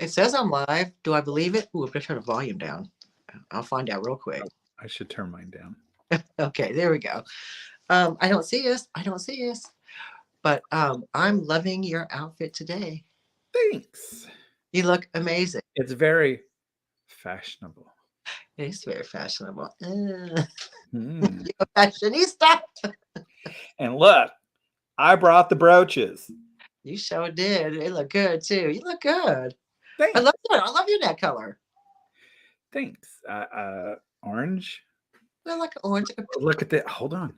It says I'm live. Do I believe it? Ooh, I'm gonna turn the volume down. I'll find out real quick. Oh, I should turn mine down. Okay, there we go. I don't see us. I don't see us. But I'm loving your outfit today. Thanks. You look amazing. It's very fashionable. It is very fashionable. Mm. You're a fashionista. And look, I brought the brooches. You sure did. They look good too. You look good. Thanks. I love it. I love your neck color. Thanks. Orange. I like orange. Look at that. Hold on.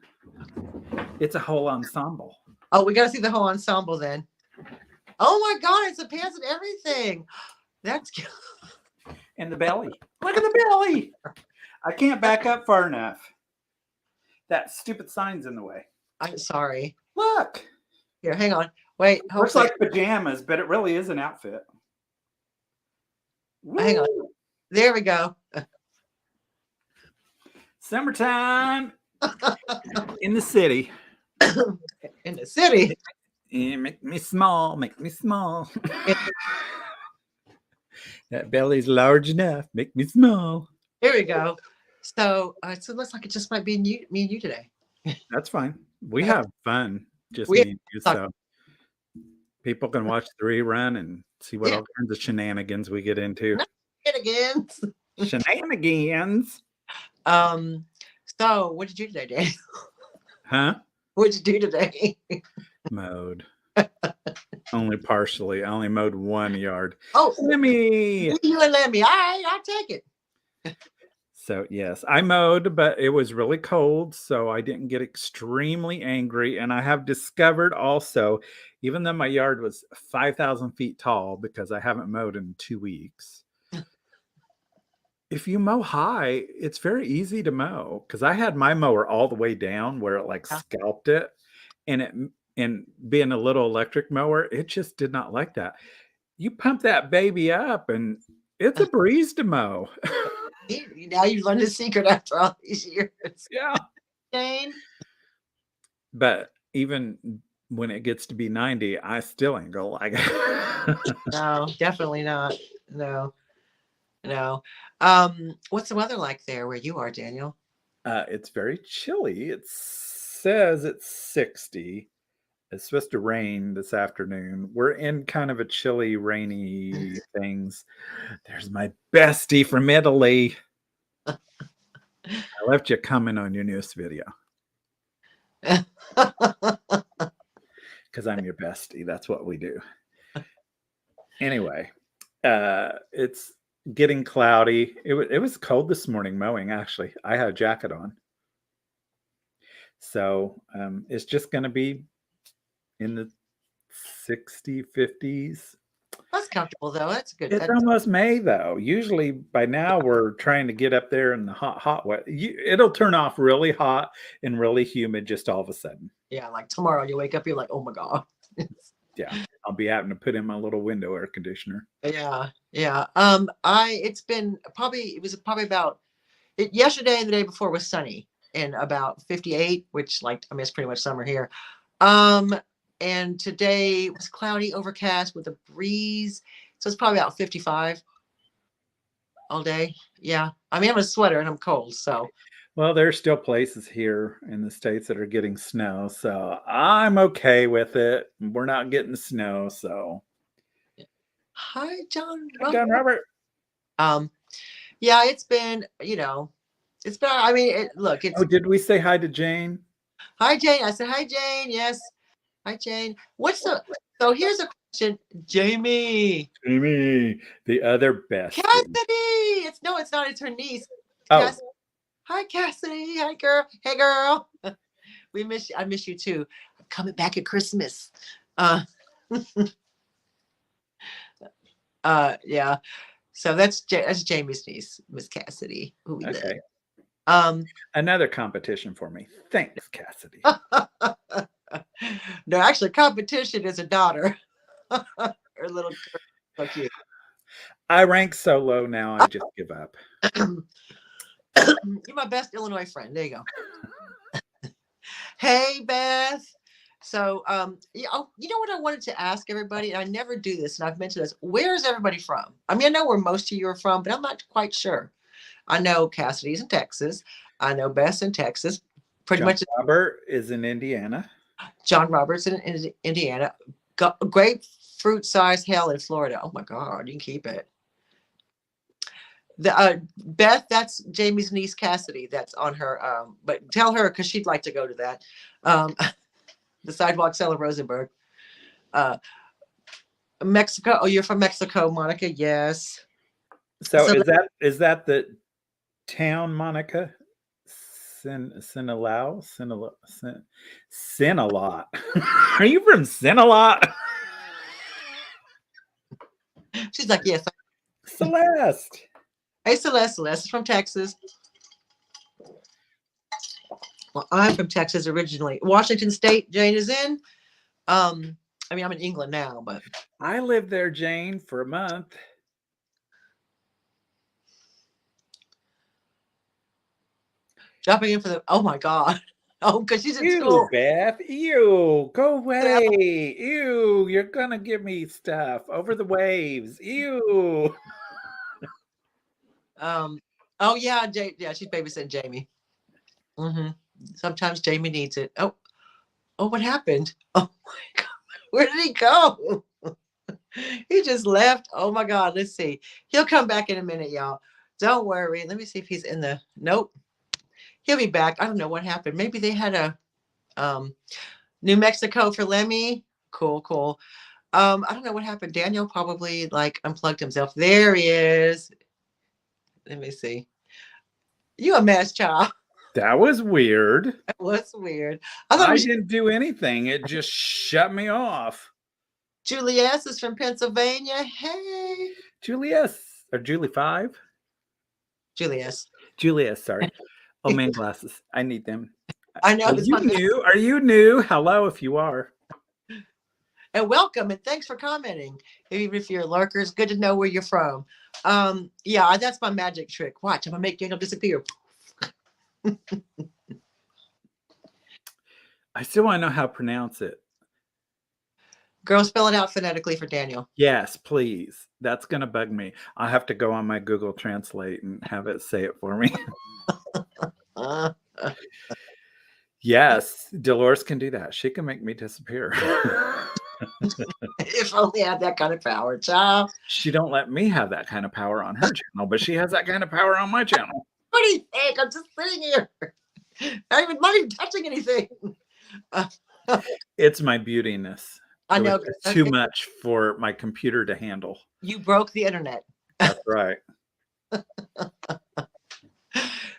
It's a whole ensemble. Oh, we got to see the whole ensemble then. Oh my God, it's the pants and everything. That's cute. And the belly. Look at the belly. I can't back up far enough. That stupid sign's in the way. I'm sorry. Look. Here, hang on. Wait. Looks like pajamas, but it really is an outfit. Woo. Hang on. There we go. Summertime in the city. In the city. Yeah, make me small. Make me small. That belly's large enough. Make me small. Here we go. So it looks like it just might be me and you today. That's fine. We have fun. Just me and you. So people can watch the rerun and see what all kinds of shenanigans we get into. Shenanigans. Shenanigans. So what did you do today, Daniel? Huh? What did you do today? Mowed. Only partially. I only mowed 1 yard. Oh, Lemmy. You and Lemmy. All right, I'll take it. So yes, I mowed, but it was really cold, so I didn't get extremely angry. And I have discovered also, even though my yard was 5,000 feet tall, because I haven't mowed in 2 weeks, if you mow high, it's very easy to mow. Because I had my mower all the way down where it like scalped it, and being a little electric mower, it just did not like that. You pump that baby up, and it's a breeze to mow. Now you've learned the secret after all these years. Yeah. Jane. But even when it gets to be 90, I still ain't gonna like it. No, definitely not. No. What's the weather like there where you are, Daniel? It's very chilly. It says it's 60. It's supposed to rain this afternoon. We're in kind of a chilly, rainy things. There's my bestie from Italy. I left you a comment on your newest video. Because I'm your bestie. That's what we do. Anyway, it's getting cloudy. It was cold this morning mowing, actually. I had a jacket on. So it's just going to be in the 60s, 50s. That's comfortable, though. That's good. It's almost May, though. Usually by now we're trying to get up there in the hot weather. It'll turn off really hot and really humid just all of a sudden. Yeah, like tomorrow you wake up, you're like, oh my God. Yeah, I'll be having to put in my little window air conditioner. Yeah. It was probably about yesterday and the day before was sunny and about 58, which it's pretty much summer here. And today was cloudy, overcast with a breeze. So it's probably about 55 all day. Yeah. I mean, I'm a sweater and I'm cold. So. Well, there's still places here in the States that are getting snow. So I'm okay with it. We're not getting snow. So. Hi, John. Hi, John Robert. Yeah, it's been, it's been, I mean, look. Oh, did we say hi to Jane? Hi, Jane. I said, hi, Jane. Yes. Hi, Jane. So here's a question. Jamie, the other best. Cassidy. It's not. It's her niece. Oh. Cassidy. Hi, Cassidy. Hi, girl. Hey, girl. We miss you. I miss you too. I'm coming back at Christmas. Yeah. So that's Jamie's niece, Miss Cassidy, who we love. Another competition for me. Thanks, Cassidy. No, actually, competition is a daughter. Her little girl. So cute. I rank so low now, I just give up. You're my best Illinois friend. There you go. Hey, Beth. So, you know what I wanted to ask everybody, and I never do this, and I've mentioned this. Where is everybody from? I mean, I know where most of you are from, but I'm not quite sure. I know Cassidy's in Texas. I know Beth's in Texas. Pretty John much Robert is in Indiana. John Roberts in Indiana. Grapefruit size hell in Florida. Oh my God, you can keep it. The Beth, that's Jamie's niece Cassidy. That's on her. But tell her because she'd like to go to that. The sidewalk seller Rosenberg. Uh, Mexico. Oh, you're from Mexico, Monica. Yes. So So is that the town, Monica? Sinaloa? Sinalot. Are you from Sinalot? she's like, yes. Celeste. Hey, Celeste. Celeste is from Texas. Well, I'm from Texas originally. Washington State. Jane is in. I mean, I'm in England now, but I lived there, Jane, for a month. jumping in for the. Oh my God. Oh, because she's in Ew, school. Beth. Ew, go away. Ew, you're gonna give me stuff over the waves. Ew. Oh yeah, yeah, she's babysitting Jamie. Sometimes Jamie needs it. Oh, what happened? Oh my God, where did he go? He just left. Oh my God, let's see. He'll come back in a minute, y'all. Don't worry. Let me see if he's in the. Nope, he'll be back. I don't know what happened. Maybe they had a New Mexico for Lemmy. Cool. I don't know what happened. Daniel probably like unplugged himself. There he is. Let me see. You a mess, child. That was weird. That was weird. I didn't do anything. It just shut me off. Julius is from Pennsylvania. Hey. Julius or Julie 5? Julius. Sorry. Oh man, glasses. I need them. I know. Are you new? Are you new? Hello, if you are. And welcome, and thanks for commenting. Even if you're lurkers, good to know where you're from. Yeah, that's my magic trick. Watch, I'm gonna make Daniel disappear. I still want to know how to pronounce it. Girl, spell it out phonetically for Daniel. Yes, please. That's gonna bug me. I'll have to go on my Google Translate and have it say it for me. Yes, Dolores can do that. She can make me disappear. If only I had that kind of power, child. She don't let me have that kind of power on her channel, but she has that kind of power on my channel. What do you think? I'm just sitting here. Not even touching anything. It's my beautiness. I know. It's too much for my computer to handle. You broke the internet. That's right.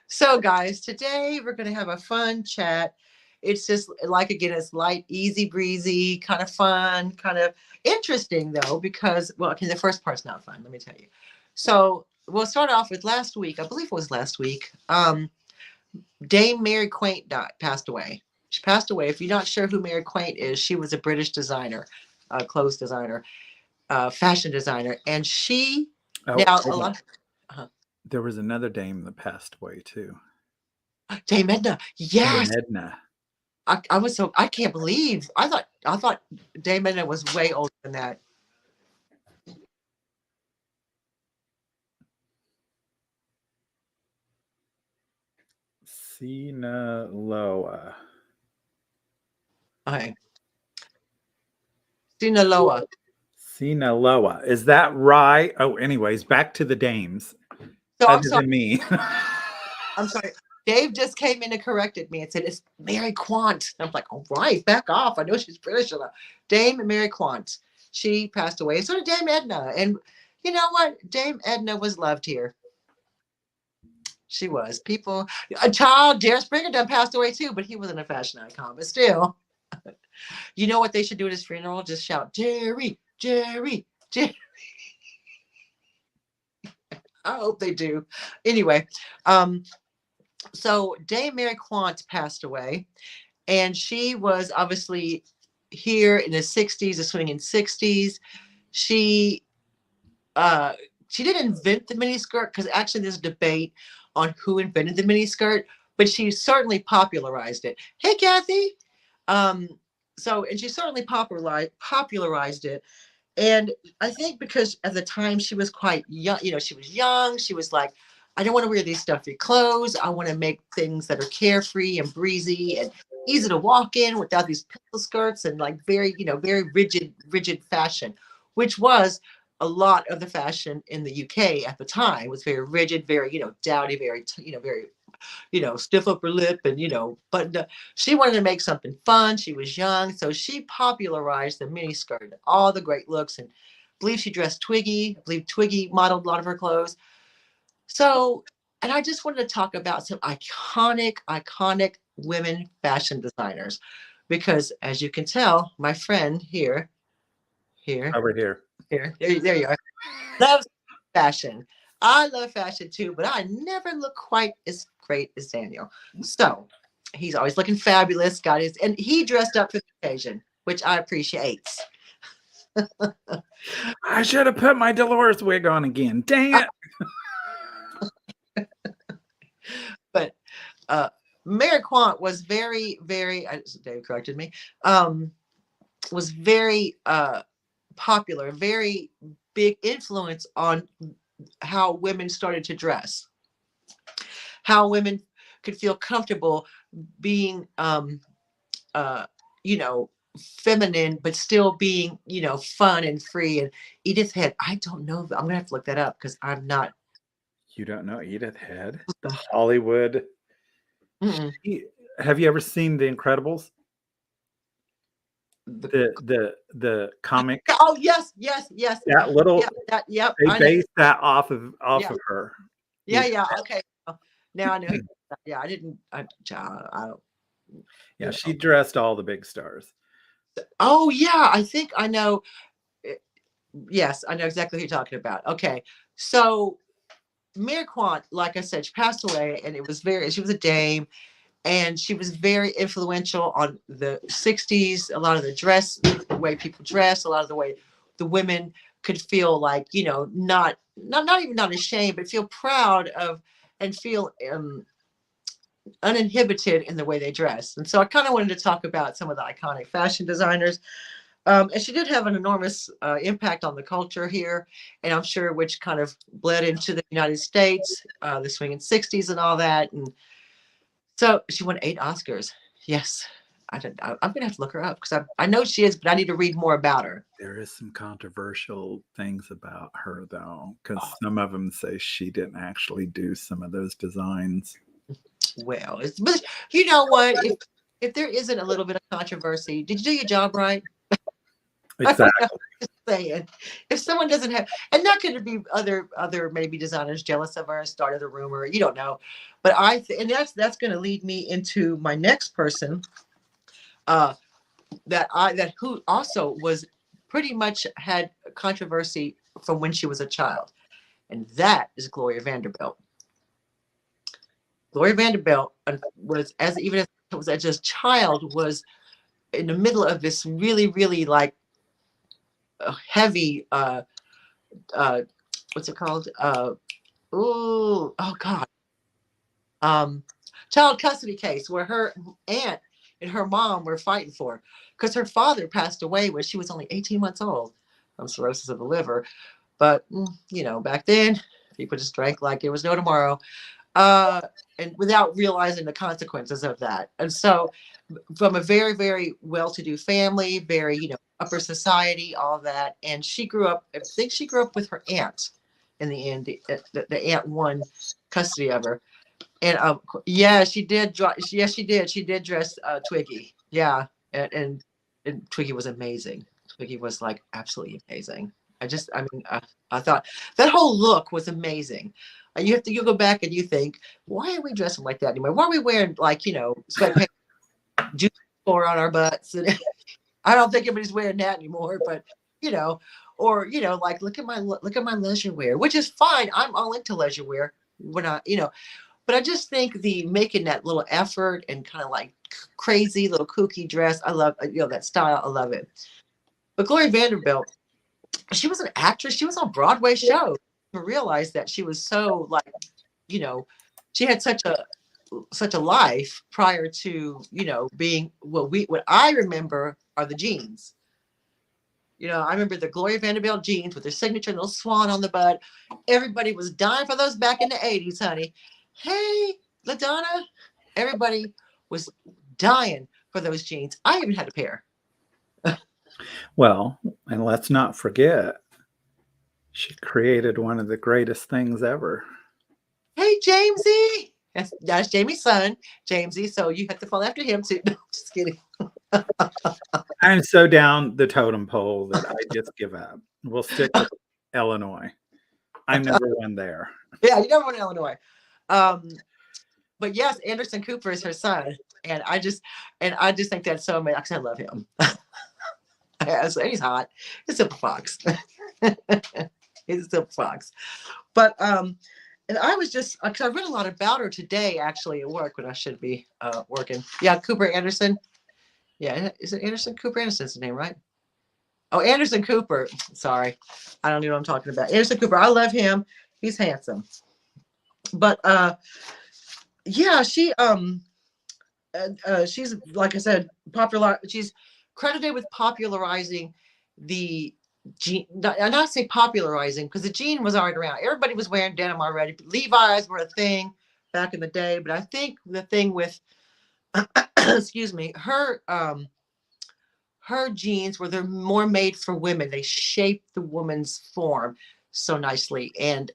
So guys, today we're going to have a fun chat. It's just like, again, it's light, easy breezy, kind of fun, kind of interesting though, because, well, okay, the first part's not fun, let me tell you. So we'll start off with last week. I believe it was last week. Dame Mary Quaint passed away. She passed away. If you're not sure who Mary Quaint is, she was a British designer, clothes designer, fashion designer. And she, there was another dame that passed away too. Dame Edna. Yes. Dame Edna. I was so, I can't believe, I thought Dame Edna was way older than that. Sinaloa. Okay. Sinaloa. Is that right? Oh, anyways, back to the dames. So other than me. I'm sorry. Dave just came in and corrected me and said, it's Mary Quant. I'm like, all right, back off. I know she's British. Dame Mary Quant. She passed away. So did Dame Edna. And you know what? Dame Edna was loved here. She was. People, a child, Jerry Springer done passed away too, but he wasn't a fashion icon. But still, you know what they should do at his funeral? Just shout, Jerry, Jerry, Jerry. I hope they do. Anyway, so Dame Mary Quant passed away, and she was obviously here in the 60s, the swinging 60s. She didn't invent the miniskirt, because actually there's a debate on who invented the miniskirt, but she certainly popularized it. Hey, Kathy. and she certainly popularized it. And I think because at the time she was quite young, she was young. She was like, I don't want to wear these stuffy clothes. I want to make things that are carefree and breezy and easy to walk in without these pencil skirts and like very, very rigid fashion, which was a lot of the fashion in the UK at the time. It was very rigid, very, dowdy, very, very, stiff upper lip and, but she wanted to make something fun. She was young. So she popularized the mini skirt, all the great looks. And I believe she dressed Twiggy. I believe Twiggy modeled a lot of her clothes. So, and I just wanted to talk about some iconic women fashion designers, because as you can tell, my friend here, Over here. there you are, loves fashion. I love fashion too, but I never look quite as great as Daniel. So he's always looking fabulous, and he dressed up for the occasion, which I appreciate. I should have put my Dolores wig on again. Dang it. But Mary Quant was very, very, Dave corrected me, was very popular, very big influence on how women started to dress, how women could feel comfortable being, feminine, but still being, fun and free. And Edith Head, I don't know, I'm gonna have to look that up because I'm not. You don't know Edith Head? The Hollywood. Mm-mm. Have you ever seen The Incredibles? The comic. Oh yes. That little. Yep. They based that off of her. Yeah. Okay. Now I know. Yeah, I didn't. I don't. Yeah, she dressed all the big stars. Oh yeah, I think I know. Yes, I know exactly who you're talking about. Okay, so Mary Quant, like I said, she passed away, and she was a dame, and she was very influential on the 60s, a lot of the way people dress, a lot of the way the women could feel like, not even not ashamed, but feel proud of and feel uninhibited in the way they dress. And so I kind of wanted to talk about some of the iconic fashion designers. And she did have an enormous impact on the culture here, and I'm sure which kind of bled into the United States, the swinging 60s and all that. And so she won 8 Oscars. Yes. I'm going to have to look her up because I know she is, but I need to read more about her. There is some controversial things about her, though, because some of them say she didn't actually do some of those designs. Well, but you know what? If there isn't a little bit of controversy, did you do your job right? Exactly. Just saying, if someone doesn't have, and that could be other maybe designers jealous of her, started a rumor, you don't know, but and that's going to lead me into my next person, who also was pretty much had controversy from when she was a child, and that is Gloria Vanderbilt. Gloria Vanderbilt was as a child was in the middle of this really, really like heavy what's it called? Child custody case where her aunt and her mom were fighting for, because her father passed away when she was only 18 months old from cirrhosis of the liver. But back then people just drank like there was no tomorrow, and without realizing the consequences of that. And so from a very, very well-to-do family, very, upper society, all that. And she grew up, I think she grew up with her aunt in the end. The aunt won custody of her. And yeah, she did. Yes, she did. She did dress Twiggy. Yeah. And Twiggy was amazing. Twiggy was like absolutely amazing. I thought that whole look was amazing. You go back and you think, why are we dressing like that anymore? Why are we wearing like, sweatpants, juice pour on our butts? And I don't think anybody's wearing that anymore, but like look at my leisure wear, which is fine. I'm all into leisure wear when but I just think the making that little effort and kind of like crazy little kooky dress. I love, that style. I love it. But Gloria Vanderbilt, she was an actress. She was on Broadway shows. To realize that she was so like, she had such a life prior to, being what I remember are the jeans. You know, I remember the Gloria Vanderbilt jeans with their signature little swan on the butt. Everybody was dying for those back in the 80s, honey. Hey, LaDonna, everybody was dying for those jeans. I even had a pair. Well, and let's not forget, she created one of the greatest things ever. Hey, Jamesy. That's Jamie's son, Jamesy. So you have to fall after him too. No, just kidding. I'm so down the totem pole that I just give up. We'll stick with Illinois. I'm number one there. Yeah, you never went to Illinois. But yes, Anderson Cooper is her son. And I just think that's so amazing. Because I love him. He's hot. He's a simple fox. He's a simple fox. But and I was just because I read a lot about her today actually at work when I should be working. Yeah, Cooper Anderson. Yeah, is it Anderson Cooper? Anderson's his name, right? Oh, Anderson Cooper. Sorry, I don't know what I'm talking about. Anderson Cooper. I love him. He's handsome. But yeah, she's like I said, popular. She's credited with popularizing the jean. Not say popularizing because the jean was already around. Everybody was wearing denim already. Levi's were a thing back in the day. But I think the thing with excuse me, her jeans were they're more made for women. They shaped the woman's form so nicely, and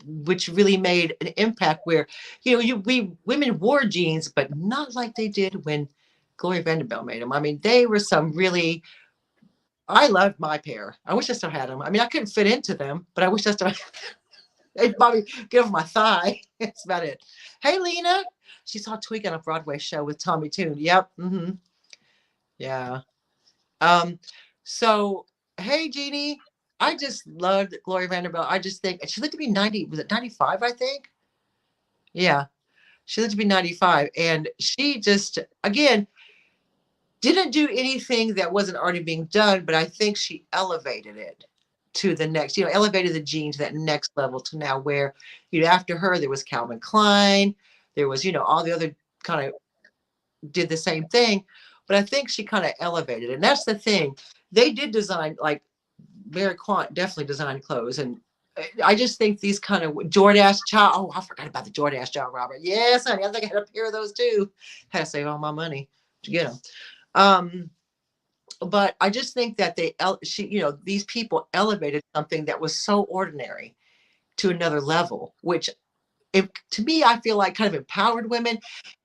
which really made an impact where, you know, we women wore jeans, but not like they did when Gloria Vanderbilt made them. I mean, they were some really, I loved my pair. I wish I still had them. I mean, I couldn't fit into them, but I wish I still, they'd probably get over my thigh. That's about it. Hey, Lena. She saw Tweak on a Broadway show with Tommy Tune. Yep. Mm-hmm. Yeah. So, hey, Jeannie. I just loved Gloria Vanderbilt. I just think she lived to be 90. Was it 95, I think? Yeah. She lived to be 95. And she just, again, didn't do anything that wasn't already being done, but I think she elevated it to the next, you know, elevated the jean to that next level to now where, you know, after her, there was Calvin Klein. There was, you know, all the other kind of did the same thing. But I think she kind of elevated it. And that's the thing. They did design, like, Mary Quant definitely designed clothes. And I just think these kind of Jordache child. Oh, I forgot about the Jordache child, Robert. Yes, honey. I think I had a pair of those too. Had to save all my money to get them. But I just think that you know, these people elevated something that was so ordinary to another level, which to me, I feel like kind of empowered women.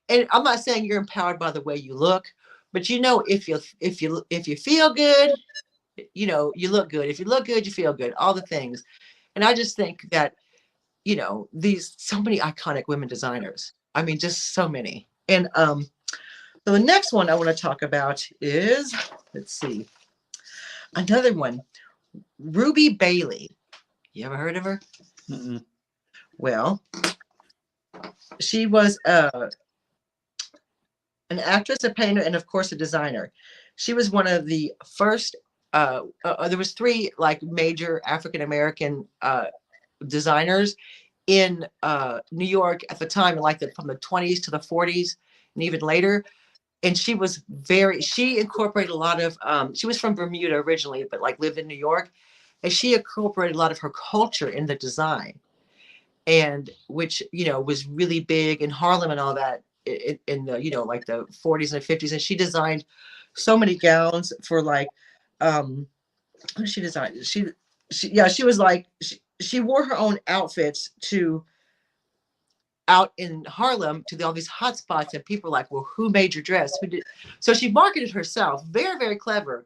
And I'm not saying you're empowered by the way you look, but you know, if you feel good, you know, you look good. If you look good, you feel good, all the things. And I just think that, you know, so many iconic women designers. I mean, just so many. And so the next one I want to talk about is, let's see, another one, Ruby Bailey. You ever heard of her? Mm-mm. Well, she was an actress, a painter, and of course a designer. She was one of the first there was three like major African-American designers in New York at the time, like from the 20s to the 40s and even later. And she incorporated a lot of, she was from Bermuda originally, but like lived in New York. And she incorporated a lot of her culture in the design, and which, you know, was really big in Harlem and all that in the, you know, like the 40s and 50s. And she designed so many gowns for like, what did she design? She was like, she wore her own outfits to out in Harlem to all these hot spots, and people were like, well, who made your dress? Who did? So she marketed herself, very, very clever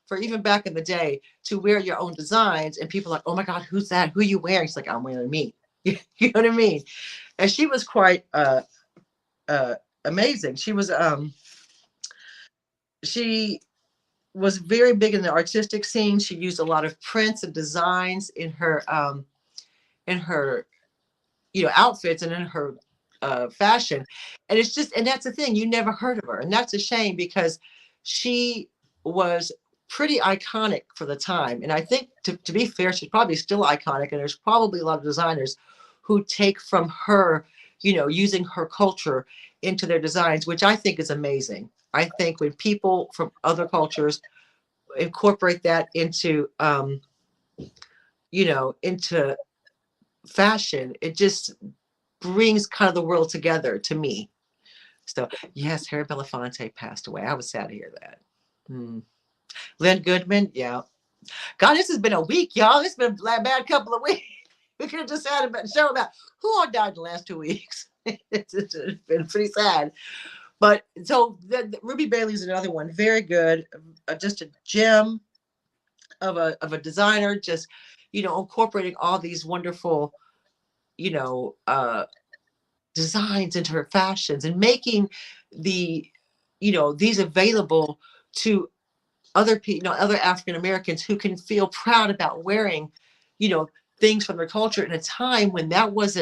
for even back in the day, to wear your own designs. And people are like, oh my God, who's that? Who are you wearing? She's like, I'm wearing me. You know what I mean? And she was quite amazing. She was very big in the artistic scene. She used a lot of prints and designs in her you know, outfits and in her fashion. And it's just, and that's the thing, you never heard of her. And that's a shame because she was pretty iconic for the time. And I think to be fair, she's probably still iconic. And there's probably a lot of designers who take from her, you know, using her culture into their designs, which I think is amazing. I think when people from other cultures incorporate that into, into fashion, it just brings kind of the world together to me. So yes, Harry Belafonte passed away. I was sad to hear that. Hmm. Lynn Goodman, yeah. God, this has been a week, y'all. It's been a bad couple of weeks. We could have just had a show about who all died in the last 2 weeks. It's been pretty sad. But so Ruby Bailey is another one. Very good. Just a gem of a designer, just, incorporating all these wonderful, designs into her fashions and making these available to other people, other African Americans who can feel proud about wearing, things from their culture in a time when that was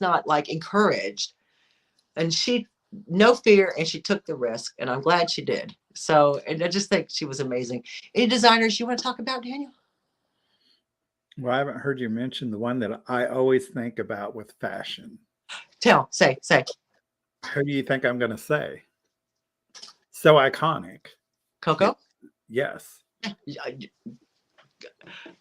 not like encouraged. And she, no fear, and she took the risk, and I'm glad she did. So, and I just think she was amazing. Any designers you want to talk about, Daniel? Well, I haven't heard you mention the one that I always think about with fashion. Say. Who do you think I'm going to say? So iconic. Coco? Yes.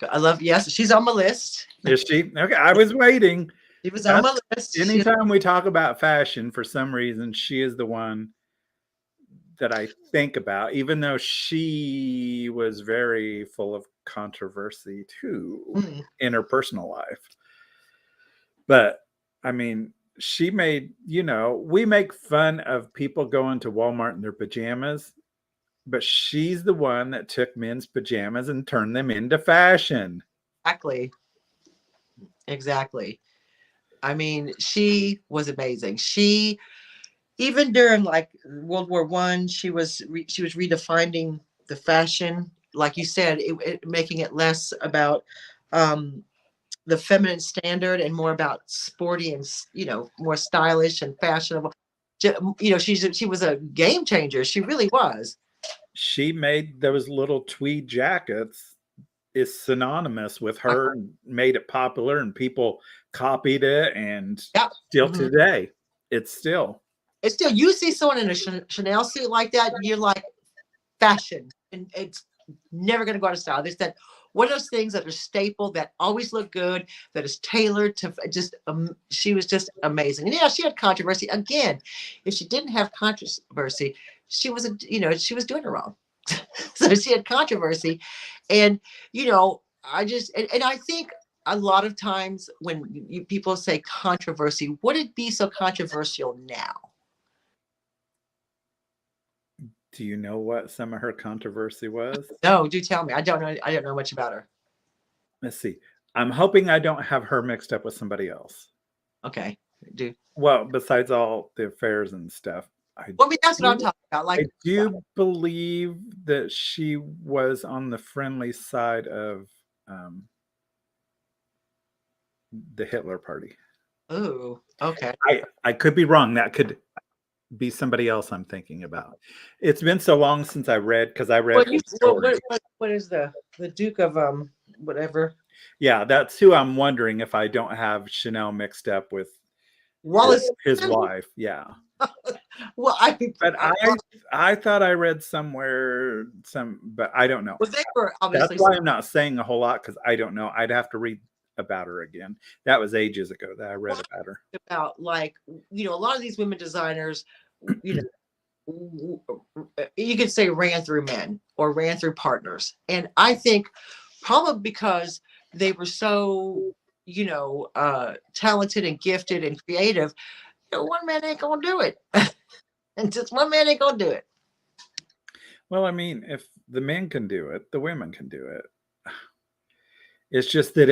I love, yes, she's on my list. Is she? Okay, I was waiting. She was on my list. Anytime we talk about fashion, for some reason, she is the one that I think about, even though she was very full of controversy too in her personal life. But I mean, she made, we make fun of people going to Walmart in their pajamas, but she's the one that took men's pajamas and turned them into fashion. Exactly. I mean, she was amazing. She, even during like World War I, she was redefining the fashion, like you said, making it less about the feminine standard and more about sporty and more stylish and fashionable. She was a game changer. She really was. She made those little tweed jackets is synonymous with her and made it popular, and people copied it, and still today it's still you see someone in a Chanel suit like that, you're like, fashion, and it's never going to go out of style. They said one of those things that are staple, that always look good, that is tailored to just she was just amazing. And she had controversy. Again, if she didn't have controversy, she was she was doing it wrong. So she had controversy. And I just and I think a lot of times when people say controversy, would it be so controversial now? Do you know what some of her controversy was? No, do tell me. I don't know. I don't know much about her. Let's see. I'm hoping I don't have her mixed up with somebody else. Okay. Well, besides all the affairs and stuff. That's what I'm talking about. Like, I do believe that she was on the friendly side of the Hitler Party. Oh, okay. I could be wrong. That could be somebody else I'm thinking about. It's been so long since I read, because I read. What is the Duke of whatever? Yeah, that's who I'm wondering if I don't have Chanel mixed up with Wallace, his wife. Yeah. Well, I thought I read somewhere but I don't know. Well, they were obviously. That's why I'm not saying a whole lot, because I don't know. I'd have to read about her again. That was ages ago that I read about her. About, like, a lot of these women designers, you could say ran through men or ran through partners, and I think probably because they were so talented and gifted and creative, one man ain't gonna do it. And just one man ain't gonna do it. Well, I mean, if the men can do it, the women can do it. It's just that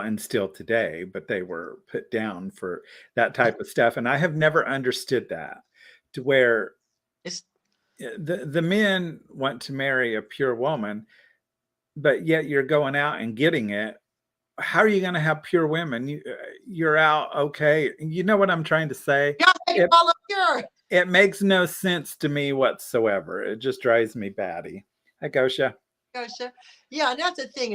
and still today, but they were put down for that type of stuff. And I have never understood that, to where the men want to marry a pure woman, but yet you're going out and getting it. How are you going to have pure women? You're out. Okay. You know what I'm trying to say? It makes no sense to me whatsoever. It just drives me batty. Hi, Gosha. Yeah. And that's the thing.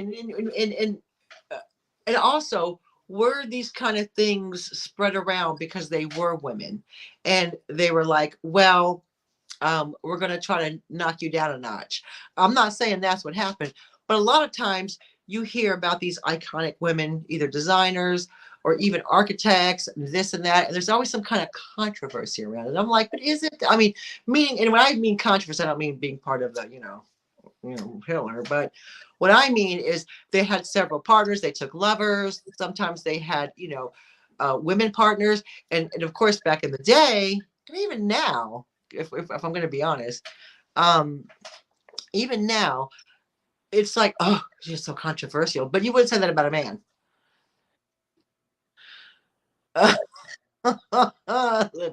And also, were these kind of things spread around because they were women, and they were like, well, we're going to try to knock you down a notch. I'm not saying that's what happened, but a lot of times you hear about these iconic women, either designers or even architects, and this and that, and there's always some kind of controversy around it. I'm like, but is it? I mean, meaning, and when I mean controversy, I don't mean being part of the, Hitler, but what I mean is they had several partners. They took lovers. Sometimes they had, women partners, and of course back in the day, and even now, if I'm going to be honest, even now, it's like, oh, she's so controversial. But you wouldn't say that about a man.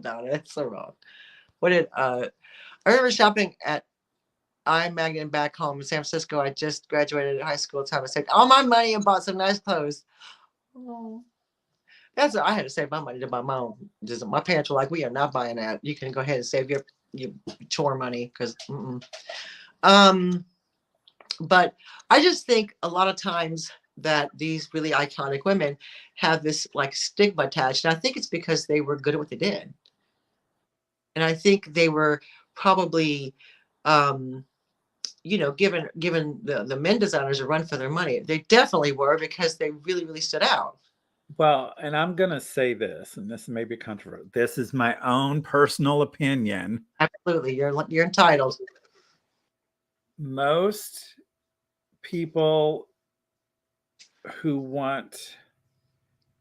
Donna, it's so wrong. What did I remember shopping at I Magnin back home in San Francisco. I just graduated high school. Time I saved all my money and bought some nice clothes. Oh, that's I had to save my money to buy my own. Just my parents were like, "We are not buying that. You can go ahead and save your chore money because." But I just think a lot of times that these really iconic women have this like stigma attached, and I think it's because they were good at what they did, and I think they were probably, given the men designers a run for their money. They definitely were because they really, really stood out. Well, and I'm going to say this, and this may be controversial. This is my own personal opinion. Absolutely, you're entitled. Most people who want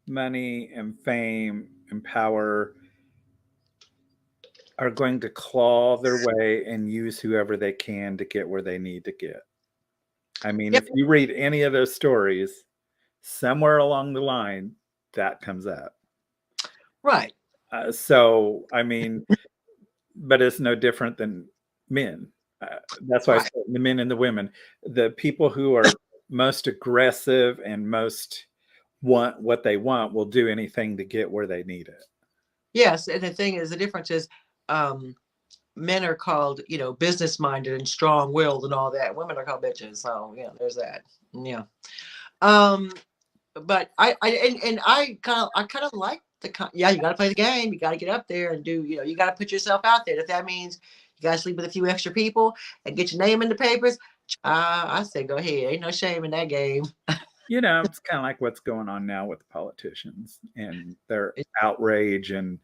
money and fame and power are going to claw their way and use whoever they can to get where they need to get. I mean, Yep. if you read any of those stories, somewhere along the line, that comes out. Right. So, I mean, but it's no different than men. That's why I said the men and the women. The people who are most aggressive and most want what they want will do anything to get where they need it. Yes, and the thing is, the difference is, men are called, business minded and strong willed and all that. Women are called bitches. So yeah, there's that. Yeah. But I kind of like you got to play the game. You got to get up there and do, you got to put yourself out there. If that means you got to sleep with a few extra people and get your name in the papers, I say go ahead. Ain't no shame in that game. It's kind of like what's going on now with politicians and their outrage and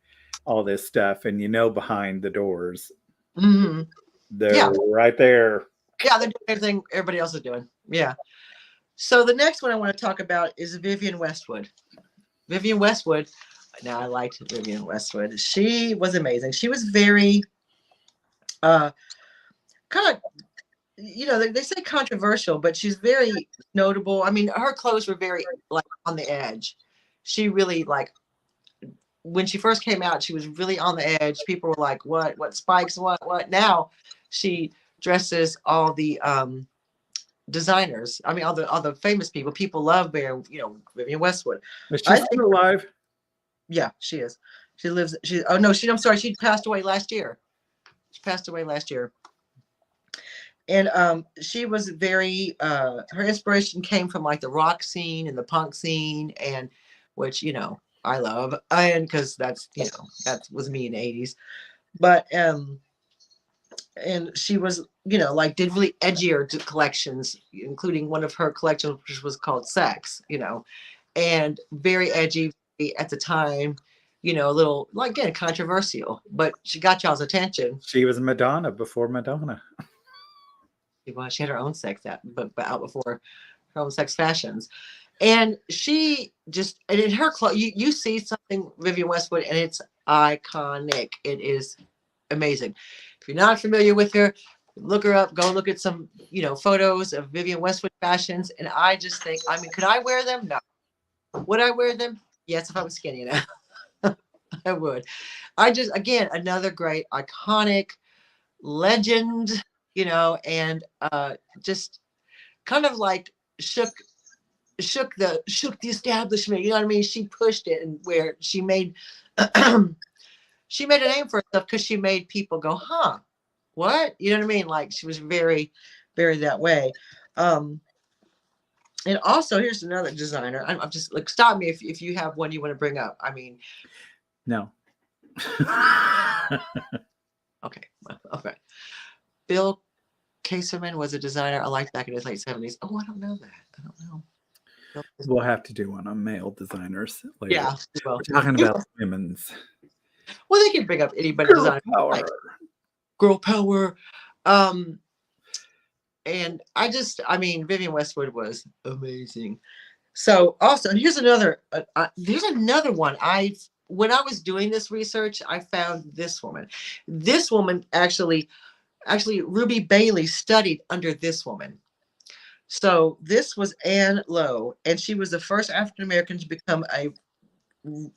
all this stuff. And behind the doors, they're right there. Yeah, they're doing everything everybody else is doing. Yeah. So the next one I want to talk about is Vivienne Westwood. Vivienne Westwood. Now I liked Vivienne Westwood. She was amazing. She was very kind of, they say controversial, but she's very notable. I mean, her clothes were very like on the edge. She really when she first came out, she was really on the edge. People were like, what spikes, what? Now she dresses all the designers. I mean, all the famous people. People love wearing, Vivienne Westwood. Is she still alive? Yeah, she is. She lives. I'm sorry. She passed away last year. She passed away last year. And she was very. Her inspiration came from like the rock scene and the punk scene, and which I love, and because that's that was me in the '80s. But and she was did really edgier collections, including one of her collections which was called Sex, and very edgy at the time, a little again controversial, but she got y'all's attention. She was Madonna before Madonna. Well, she had her own sex but out before her own sex fashions. And she just, and in her clothes, you see something Vivienne Westwood, and it's iconic. It is amazing. If you're not familiar with her, look her up. Go look at some, photos of Vivienne Westwood fashions. And I just think, I mean, could I wear them? No. Would I wear them? Yes, if I was skinny enough. I would. Again, another great iconic legend, and just kind of like shook the establishment. You know what I mean? She pushed it, and where she made she made a name for herself because she made people go, huh, what? You know what I mean? Like she was very, very that way. And also here's another designer. I'm just like, stop me if you have one you want to bring up. I mean, no. Okay. Okay. Bill Caserman was a designer I liked back in the late 70s. Oh, I don't know that. I don't know. Bill We'll have to do one on male designers later. Yeah. Well, We're talking about women's. well, they can bring up anybody Girl designer. power. Like girl power. And I mean, Vivienne Westwood was amazing. So also, and here's another one. When I was doing this research, I found this woman. This woman actually, Ruby Bailey studied under this woman. So this was Anne Lowe, and she was the first African American to become a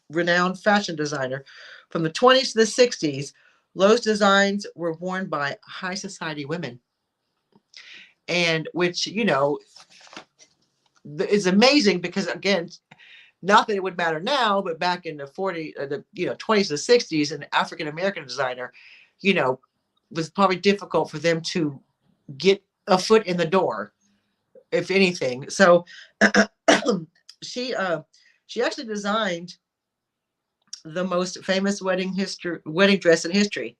renowned fashion designer. From the 20s to the 60s, Lowe's designs were worn by high society women. And which, is amazing because, again, not that it would matter now, but back in the 20s to 60s, an African American designer, was probably difficult for them to get a foot in the door, if anything. So she actually designed the most famous wedding dress in history.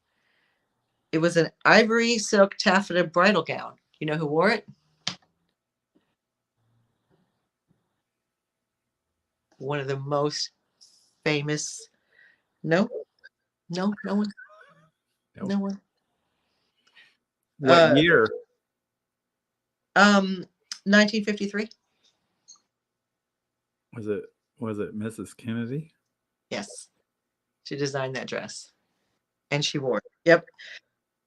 It was an ivory silk taffeta bridal gown. You know who wore it? One of the most famous. No one. Nope. No one. What year? 1953. Was it Mrs. Kennedy? Yes, she designed that dress, and she wore it. Yep.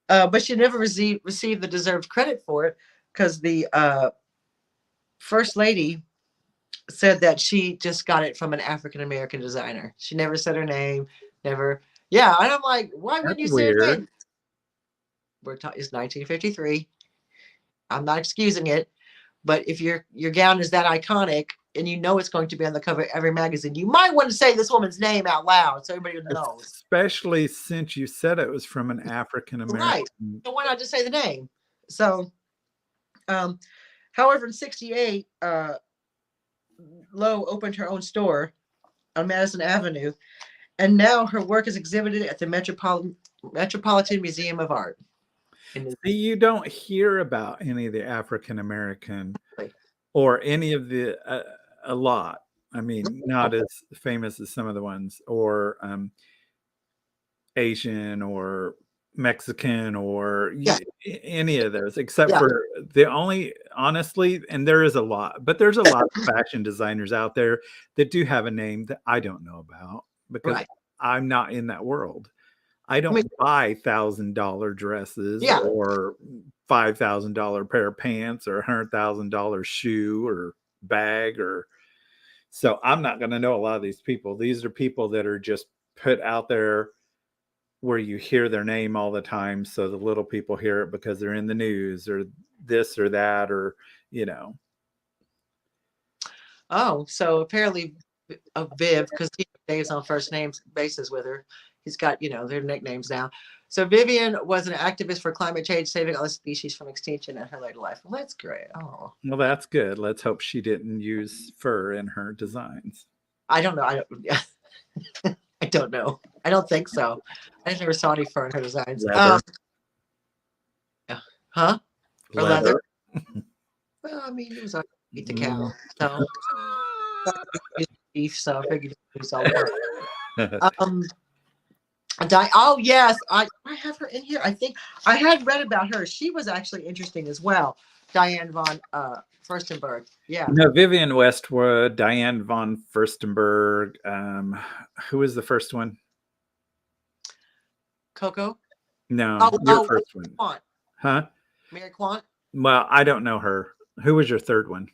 But she never received the deserved credit for it because the first lady said that she just got it from an African American designer. She never said her name. Never. Yeah, and I'm like, why wouldn't you say her name? It's 1953. I'm not excusing it, but if your gown is that iconic and it's going to be on the cover of every magazine, you might want to say this woman's name out loud so everybody knows. Especially since you said it was from an African American. Right. So why not just say the name? So, however, in '68, Lowe opened her own store on Madison Avenue, and now her work is exhibited at the Metropolitan Museum of Art. See, you don't hear about any of the African American or any of the a lot. I mean, not as famous as some of the ones, or Asian or Mexican or any of those, except for the only, honestly, and there is a lot, but there's a lot of fashion designers out there that do have a name that I don't know about because I'm not in that world. I don't buy $1,000 dresses or $5,000 pair of pants or $100,000 shoe or bag, or so I'm not going to know a lot of these people. These are people that are just put out there where you hear their name all the time, so the little people hear it because they're in the news or this or that, or Oh, so apparently, Viv, because he stays on first name basis with her. He's got, their nicknames now. So Vivienne was an activist for climate change, saving other species from extinction in her later life. Well, that's great. Oh, well, that's good. Let's hope she didn't use fur in her designs. I don't know. I don't know. I don't think so. I never saw any fur in her designs. Leather. Huh? Or leather. Well, I mean, it was on Eat the Cow. So beef, so I figured it's all oh yes, I have her in here. I think I had read about her. She was actually interesting as well. Diane von Furstenberg. Yeah. No, Vivienne Westwood, Diane von Furstenberg. Who was the first one? Coco? No, your first one. Quant. Huh? Mary Quant? Well, I don't know her. Who was your third one?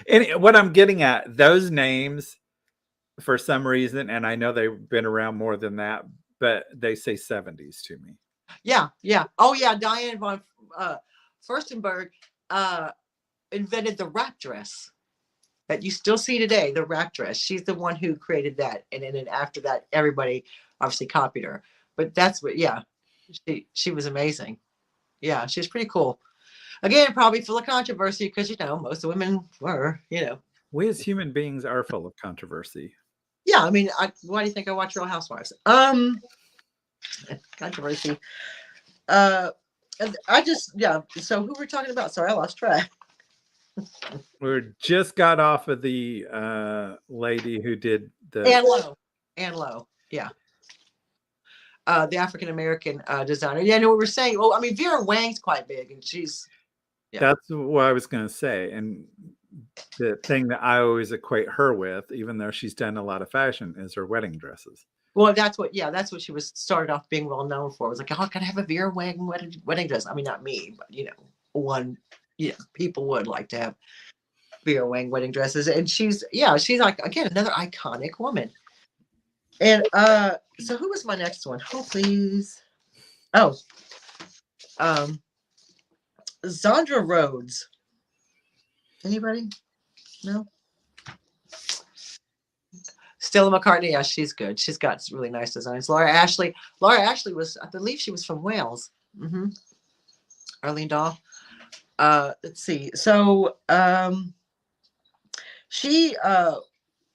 And what I'm getting at, those names, for some reason, and I know they've been around more than that, but they say 70s to me. Yeah. Oh yeah, Diane von Furstenberg invented the wrap dress that you still see today, the wrap dress. She's the one who created that, and then after that, everybody obviously copied her. But that's what, she was amazing. Yeah, she's pretty cool. Again, probably full of controversy because most of the women were, We as human beings are full of controversy. Yeah, I mean, why do you think I watch Real Housewives? Controversy. And I just, yeah. So who we're talking about? Sorry, I lost track. We just got off of the lady who did the. Ann Lowe. Ann Lowe. Yeah. The African American designer. Yeah, I know what we're saying. Oh, I mean, Vera Wang's quite big, and she's. Yeah. That's what I was going to say. And the thing that I always equate her with, even though she's done a lot of fashion, is her wedding dresses. Well, that's what she was started off being well known for. It was like, oh, can I have a Vera Wang wedding dress? I mean, not me, but people would like to have Vera Wang wedding dresses, and she's like, again, another iconic woman. And so who was my next one? Oh, please. Oh, Zandra Rhodes. Anybody? No. Stella McCartney, yeah, she's good. She's got really nice designs. Laura Ashley was, I believe she was from Wales. Mm-hmm. Arlene Dahl. Let's see. So she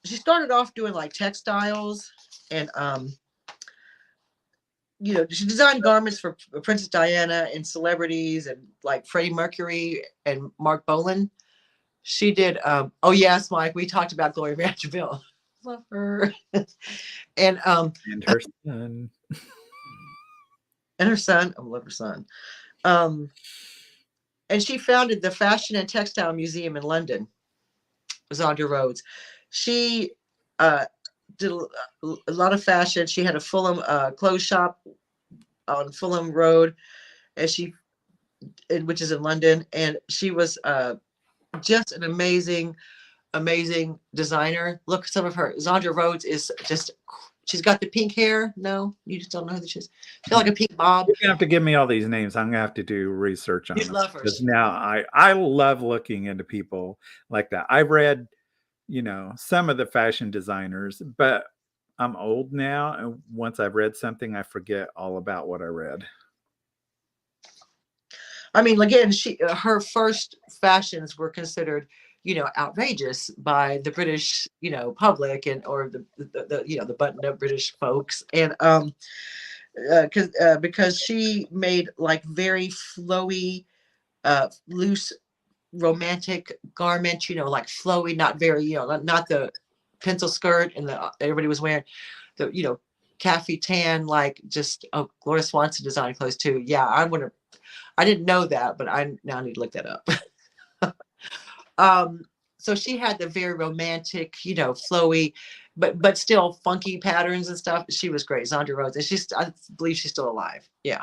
started off doing like textiles, and she designed garments for Princess Diana and celebrities and like Freddie Mercury and Mark Bolan. She did. Oh yes, Mike. We talked about Gloria Vanderbilt. Love her. And her son. And her son. I love her son. And she founded the Fashion and Textile Museum in London. Zandra Rhodes. She did a lot of fashion. She had a Fulham clothes shop on Fulham Road, which is in London, and she was just an amazing designer. Look, some of her. Zandra Rhodes is just. She's got the pink hair. No, you just don't know who she is. She's like a pink bob. You're gonna have to give me all these names. I'm gonna have to do research on them. Love her. Because now I love looking into people like that. I've read, some of the fashion designers, but I'm old now, and once I've read something, I forget all about what I read. I mean, again, her first fashions were considered, outrageous by the British, public or the buttoned-up British folks, and because she made like very flowy, loose, romantic garments, like flowy, not very, not the pencil skirt and everybody was wearing the, khaki tan, like just Gloria Swanson design clothes too. Yeah, I didn't know that, but I now need to look that up. So she had the very romantic, flowy, but still funky patterns and stuff. She was great, Zandra Rhodes, and I believe she's still alive. Yeah,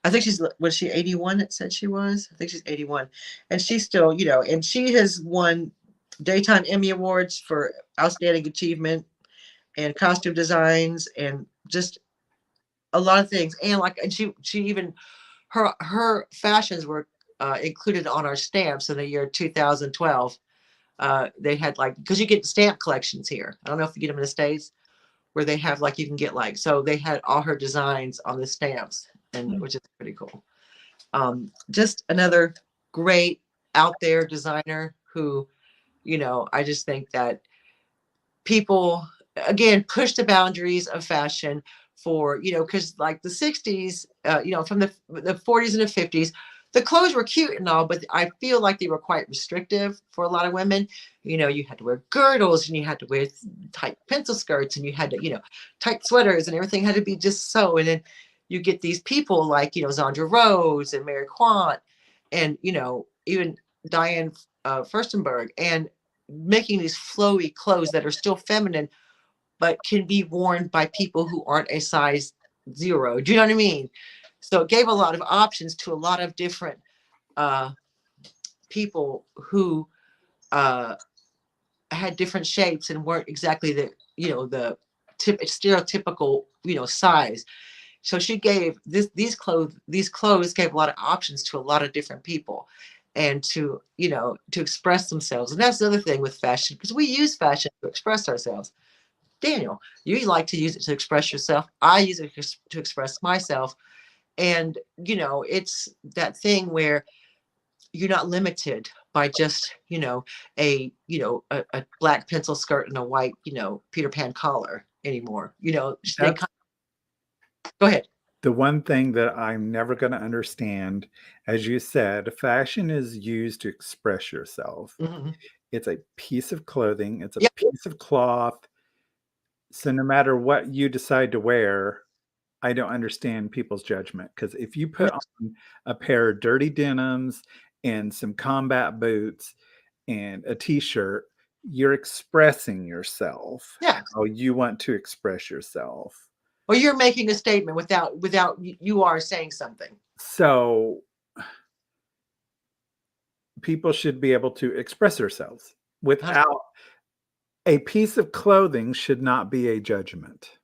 I think was she 81? It said she was. I think she's 81, and she's still, and she has won Daytime Emmy Awards for outstanding achievement and costume designs and just a lot of things. And she even her fashions were included on our stamps in the year 2012. They had because you get stamp collections here. I don't know if you get them in the States where they have you can get so they had all her designs on the stamps, and which is pretty cool. Just another great out there designer who, I just think that people again push the boundaries of fashion for, because the 60s, from the 40s and the 50s, the clothes were cute and all, but I feel like they were quite restrictive for a lot of women. You had to wear girdles, and you had to wear tight pencil skirts, and you had to, tight sweaters, and everything had to be just so. And then you get these people like, Zandra Rhodes and Mary Quant, and, even Diane Furstenberg, and making these flowy clothes that are still feminine, but can be worn by people who aren't a size 0. Do you know what I mean? So it gave a lot of options to a lot of different people who had different shapes and weren't exactly the stereotypical, size. So she gave these clothes gave a lot of options to a lot of different people, and to express themselves. And that's the other thing with fashion, because we use fashion to express ourselves. Daniel, you like to use it to express yourself. I use it to express myself. And, it's that thing where you're not limited by just, a black pencil skirt and a white, Peter Pan collar anymore. Go ahead. The one thing that I'm never going to understand, as you said, fashion is used to express yourself. Mhm. It's a piece of clothing, it's a Yep. piece of cloth. So no matter what you decide to wear, I don't understand people's judgment. Because if you No, put on a pair of dirty denims and some combat boots and a t-shirt, you're expressing yourself yeah. how you want to express yourself. Or you're making a statement without you are saying something. So people should be able to express themselves without a piece of clothing should not be a judgment,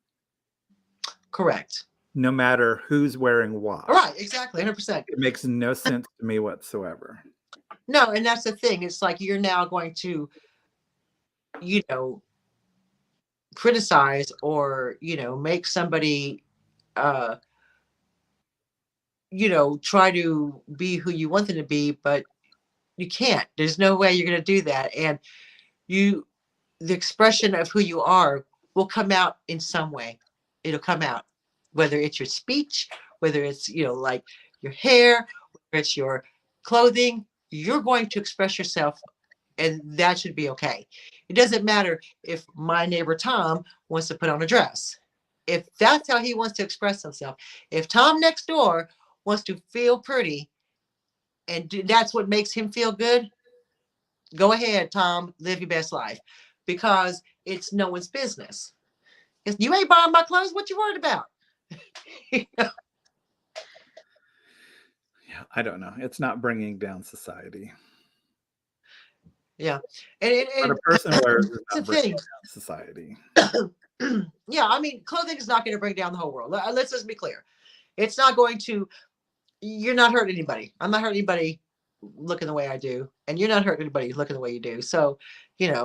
Correct. no matter who's wearing what. All right, exactly, 100%. It makes no sense to me whatsoever. No, and that's the thing. It's like you're now going to, you know, criticize or, make somebody uh, try to be who you want them to be, but you can't. There's no way you're going to do that. And you the expression of who you are will come out in some way. It'll come out, whether it's your speech, whether it's, like your hair, whether it's your clothing, you're going to express yourself, and that should be okay. It doesn't matter if my neighbor Tom wants to put on a dress. If that's how he wants to express himself, if Tom next door wants to feel pretty and that's what makes him feel good, go ahead, Tom, live your best life, because it's no one's business. If you ain't buying my clothes, what you worried about? Yeah, I don't know. It's not bringing down society. Yeah, and, What a and, person and wears is the not bringing thing. down society. Yeah, I mean, clothing is not going to bring down the whole world. Let's just be clear. It's not going to. You're not hurting anybody. I'm not hurting anybody looking the way I do, and you're not hurting anybody looking the way you do. So, and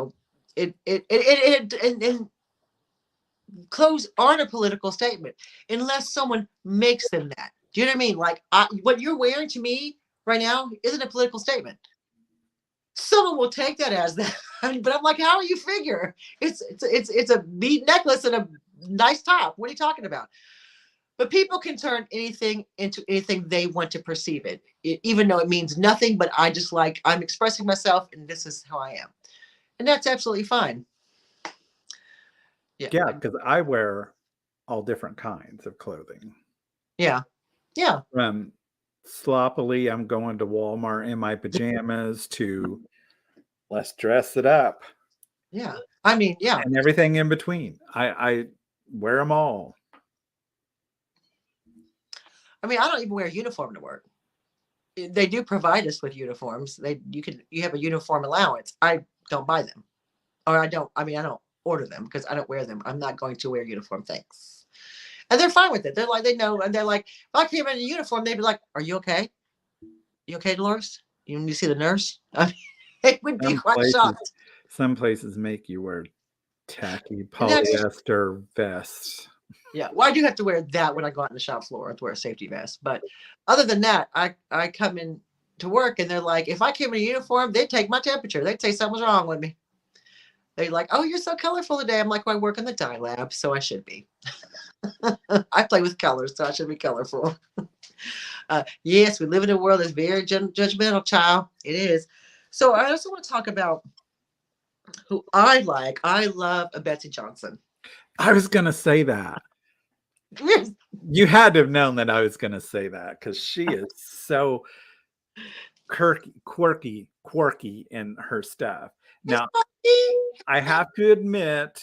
clothes aren't a political statement unless someone makes them that. Do you know what I mean? Like what you're wearing to me right now isn't a political statement. Someone will take that as that, but I'm like, how do you figure? It's a bead necklace and a nice top. What are you talking about? But people can turn anything into anything they want to perceive even though it means nothing. But I'm expressing myself, and this is how I am, and that's absolutely fine. Yeah, Yeah, because I wear all different kinds of clothing. yeah, yeah, From sloppily, I'm going to Walmart in my pajamas to let's dress it up yeah. I mean, yeah. and everything in between. I wear them all. I mean, I don't even wear a uniform to work. They do provide us with uniforms. You have a uniform allowance. I don't buy them, or I don't. I mean, I don't order them because I don't wear them. I'm not going to wear uniform. Thanks. And they're fine with it. They're like, they know, and they're like, if I came in a uniform, they'd be like, "Are you okay? You okay, Dolores? You see the nurse?" I mean, they would be Some quite places, shocked. some places make you wear tacky And that's polyester vests. Yeah. Well, I do have to wear that when I go out on the shop floor. I have to wear a safety vest. But other than that, I come in to work and they're like, if I came in a uniform, they'd take my temperature. They'd say something's wrong with me. They're like, oh, you're so colorful today. I'm like, well, I work in the dye lab, so I should be. I play with colors, so I should be colorful. Yes, we live in a world that's very judgmental, child. It is. So I also want to talk about who I like. I love a Betsy Johnson. I was going to say that. You had to have known that I was going to say that because she is so quirky in her stuff. Now, I have to admit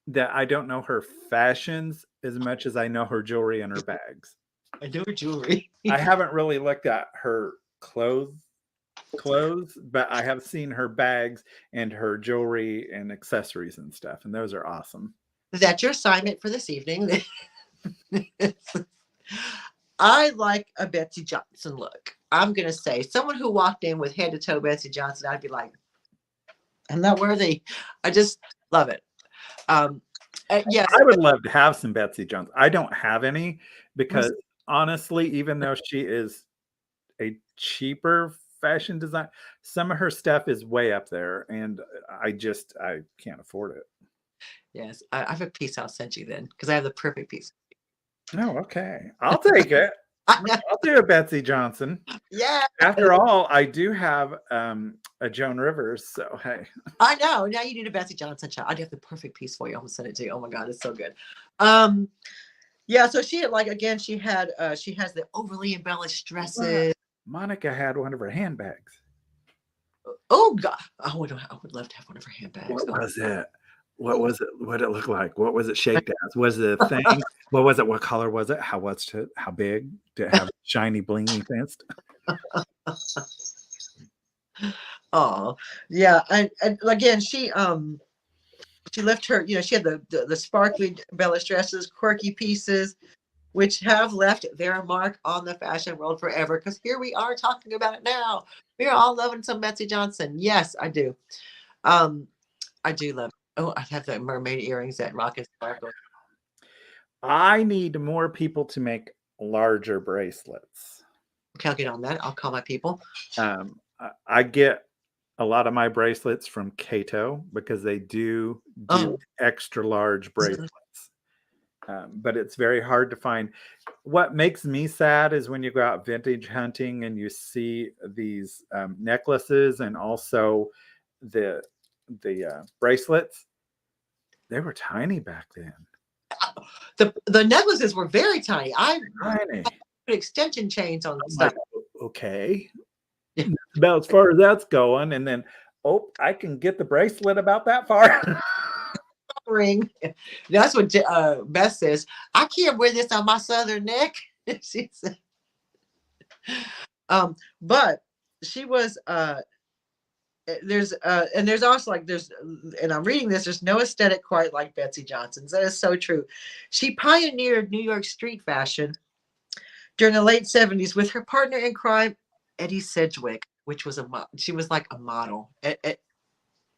that I don't know her fashions as much as I know her jewelry and her bags. I know her jewelry. I haven't really looked at her clothes, but I have seen her bags and her jewelry and accessories and stuff, and those are awesome. That's your assignment for this evening. I like a Betsy Johnson look. I'm going to say someone who walked in with head to toe Betsy Johnson, I'd be like, I'm not worthy. I just love it. Yes. I would love to have some Betsy Johnson. I don't have any because honestly, even though she is a cheaper fashion design, some of her stuff is way up there and I can't afford it. Yes. I have a piece I'll send you then because I have the perfect piece. Oh, okay. I'll take it. I know. I'll do a Betsy Johnson. Yeah, After all, I do have a Joan Rivers, so hey. I know. Now you need a Betsy Johnson shot. I'd have the perfect piece for you. I'm gonna send it to you. Oh my god, it's so good. Um, yeah. So she had like again, she has the overly embellished What? dresses. Monica had one of her handbags. Oh god, I would love to have one of her handbags. What Oh, was it? What was it? What did it look like? What was it shaped as? Was it a thing? What was it? What color was it? How was it? How big? Did it have a shiny blingy fist? oh, yeah. And again, she left her. She had the sparkly embellished dresses, quirky pieces, which have left their mark on the fashion world forever. Because here we are talking about it now. We are all loving some Betsy Johnson. Yes, I do. Um, I do love. Oh, I have the mermaid earrings that rock and sparkle. I need more people to make larger bracelets. Okay, I'll get on that. I'll call my people. I get a lot of my bracelets from Kato because they do Oh, extra large bracelets. But it's very hard to find. What makes me sad is when you go out vintage hunting and you see these necklaces and also the bracelets. They were tiny back then. the necklaces were very tiny. I Tiny. put extension chains on I'm stuff. like, okay, Yeah. about as far as that's going, and then I can get the bracelet about that far. Ring. That's what Beth says. I can't wear this on my southern neck. She said. But she was there's also like and I'm reading this, there's no aesthetic quite like Betsy Johnson's. That is so true. She pioneered New York street fashion during the late 70s with her partner in crime, Eddie Sedgwick, which was she was like a model.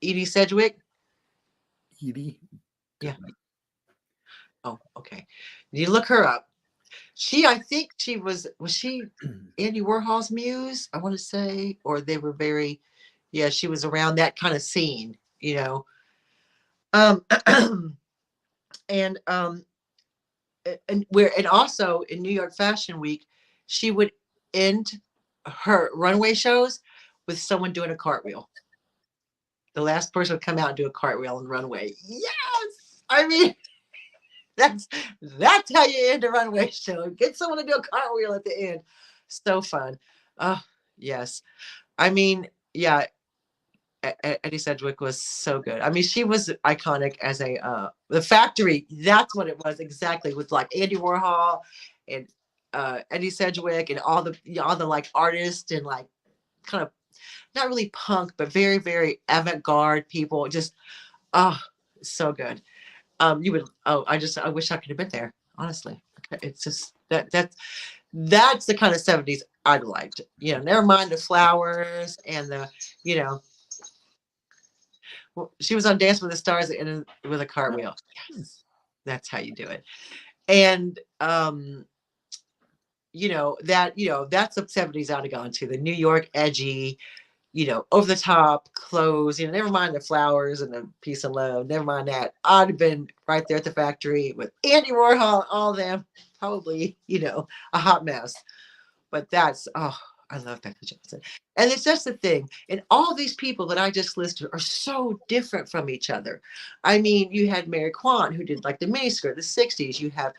Edie Sedgwick. Edie. Yeah. Oh, okay. You look her up. I think was she Andy Warhol's muse, I want to say, or they were very, yeah, she was around that kind of scene. Um, and and also in New York Fashion Week, she would end her runway shows with someone doing a cartwheel. The last person would come out and do a cartwheel on the runway. Yes, I mean, that's how you end a runway show. Get someone to do a cartwheel at the end. So fun. Oh, yes. I mean, yeah, Eddie Sedgwick was so good. I mean, she was iconic as the factory. That's what it was exactly, with like Andy Warhol and Eddie Sedgwick and all the like artists and like kind of not really punk, but very, very avant-garde people. Just, oh, so good. You would. Oh, I wish I could have been there. Honestly, it's just that's the kind of 70s I'd liked. Never mind the flowers and the, well, she was on Dance with the Stars with a cartwheel. Yes, that's how you do it. And that's the 70s I'd have gone to. The New York edgy, over the top clothes, never mind the flowers and the peace and love, never mind that. I'd have been right there at the factory with Andy Warhol, all them, probably, a hot mess. But I love Betsy Johnson. And it's just the thing. And all these people that I just listed are so different from each other. I mean, you had Mary Quan, who did like the miniskirt, the 60s. You have,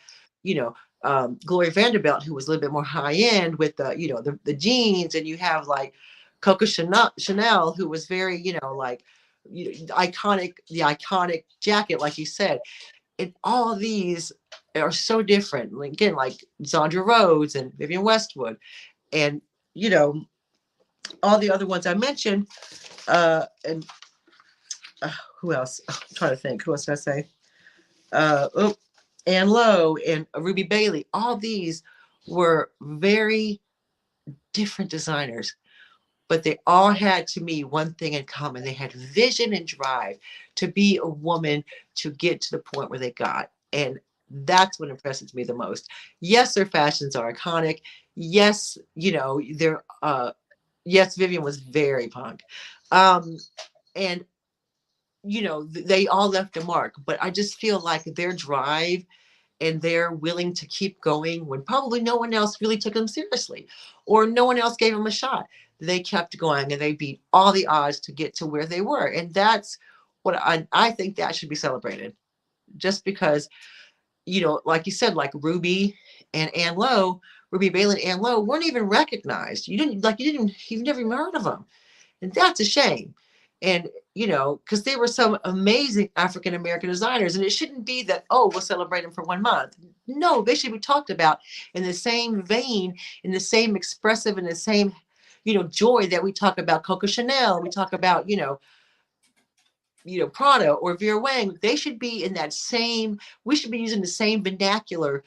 Gloria Vanderbilt, who was a little bit more high end with the jeans. And you have like Coco Chanel, who was very, like the iconic jacket, like you said. And all of these are so different. Again, like Zandra Rhodes and Vivienne Westwood, and all the other ones I mentioned. And who else? I'm trying to think. Who else did I say? Ann Lowe and Ruby Bailey. All these were very different designers, but they all had, to me, one thing in common. They had vision and drive to be a woman, to get to the point where they got. And that's what impresses me the most. Yes, their fashions are iconic. Yes, they're yes, Vivienne was very punk. And they all left a mark, but I just feel like their drive and they're willing to keep going when probably no one else really took them seriously, or no one else gave them a shot. They kept going and they beat all the odds to get to where they were. And that's what I think that should be celebrated. Just because, like you said, like Ruby and Ann Lowe, Ruby Bailey and Ann Lowe weren't even recognized. You've never even heard of them. And that's a shame. And, because they were some amazing African American designers. And it shouldn't be that, oh, we'll celebrate them for 1 month. No, they should be talked about in the same vein, in the same expressive, in the same, joy that we talk about Coco Chanel. We talk about, Prada or Vera Wang. They should be in that same, we should be using the same vernacular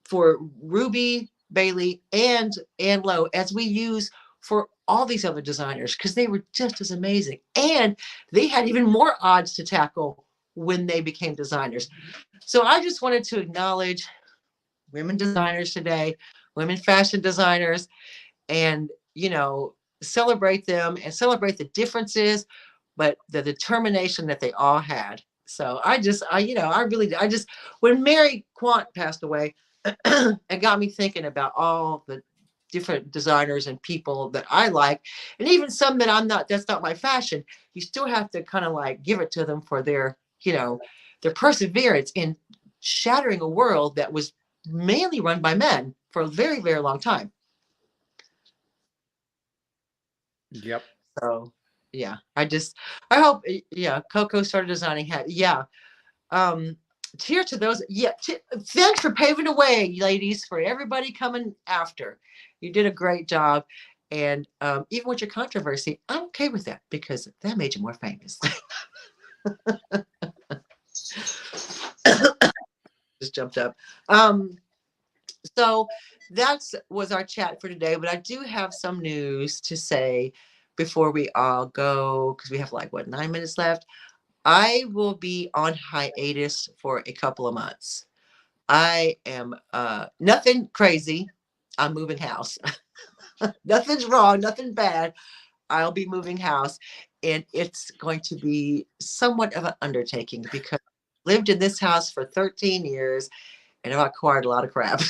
for Ruby Bailey and Ann Lowe as we use for all these other designers, because they were just as amazing. And they had even more odds to tackle when they became designers. So I just wanted to acknowledge women designers today, women fashion designers, and, celebrate them and celebrate the differences, but the determination that they all had. So when Mary Quant passed away, it got me thinking about all the different designers and people that I like, and even some that that's not my fashion. You still have to kind of like give it to them for their, their perseverance in shattering a world that was mainly run by men for a very, very long time. Yep. So yeah, I hope, Coco started designing hat. Yeah. Cheers to those. Yeah. Thanks for paving the way, ladies, for everybody coming after. You did a great job. And even with your controversy, I'm okay with that because that made you more famous. Just jumped up. So that was our chat for today, but I do have some news to say before we all go, because we have 9 minutes left. I will be on hiatus for a couple of months. I am nothing crazy. I'm moving house. Nothing's wrong, nothing bad. I'll be moving house, and it's going to be somewhat of an undertaking because I lived in this house for 13 years and I've acquired a lot of crap.